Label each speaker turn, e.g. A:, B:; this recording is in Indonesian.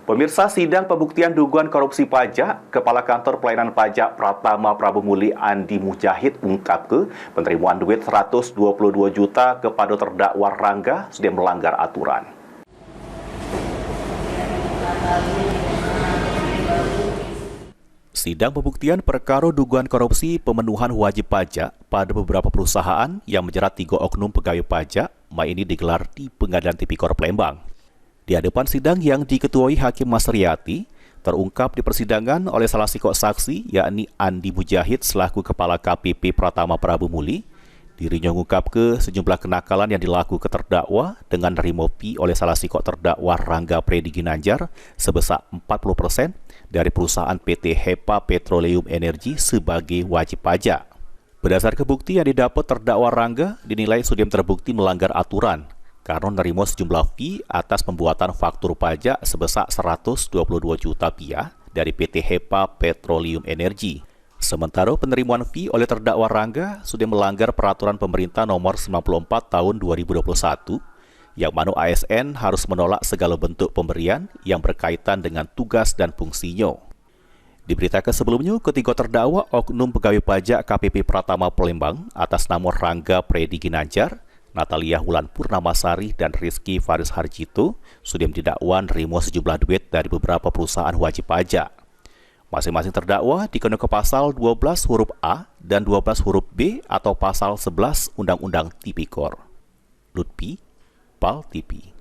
A: Pemirsa, sidang pembuktian dugaan korupsi pajak, Kepala Kantor Pelayanan Pajak Pratama Prabu Muli Andi Mujahid ungkap penerimaan duit 122 juta kepada terdakwa Rangga sudah melanggar aturan. Sidang pembuktian perkara dugaan korupsi pemenuhan wajib pajak pada beberapa perusahaan yang menjerat 3 oknum pegawai pajak ini digelar di Pengadilan Tipikor Palembang. Di hadapan sidang yang diketuai Hakim Mas Riyati, terungkap di persidangan oleh salah sikok saksi, yakni Andi Mujahid selaku Kepala KPP Pratama Prabu Muli, dirinya mengungkap sejumlah kenakalan yang dilakukan ke terdakwa dengan nerima fee oleh salah sikok terdakwa Rangga Predi Ginanjar sebesar 40% dari perusahaan PT Hepa Petroleum Energi sebagai wajib pajak. Berdasar kebukti yang didapat terdakwa Rangga dinilai sudah terbukti melanggar aturan karena menerima sejumlah fee atas pembuatan faktur pajak sebesar 122 juta rupiah dari PT Hepa Petroleum Energi. Sementara penerimaan fee oleh terdakwa Rangga sudah melanggar peraturan pemerintah nomor 94 tahun 2021 yang mana ASN harus menolak segala bentuk pemberian yang berkaitan dengan tugas dan fungsinya. Diberitakan sebelumnya, ketiga terdakwa oknum pegawai pajak KPP Pratama Palembang atas nama Rangga Predi Ginanjar, Natalia Wulan Purnamasari, dan Rizky Faris Harjito sudah didakwa nerima sejumlah duit dari beberapa perusahaan wajib pajak. Masing-masing terdakwa dikenakan pasal 12 huruf A dan 12 huruf B atau pasal 11 Undang-Undang Tipikor. Lutfi, PAL TV.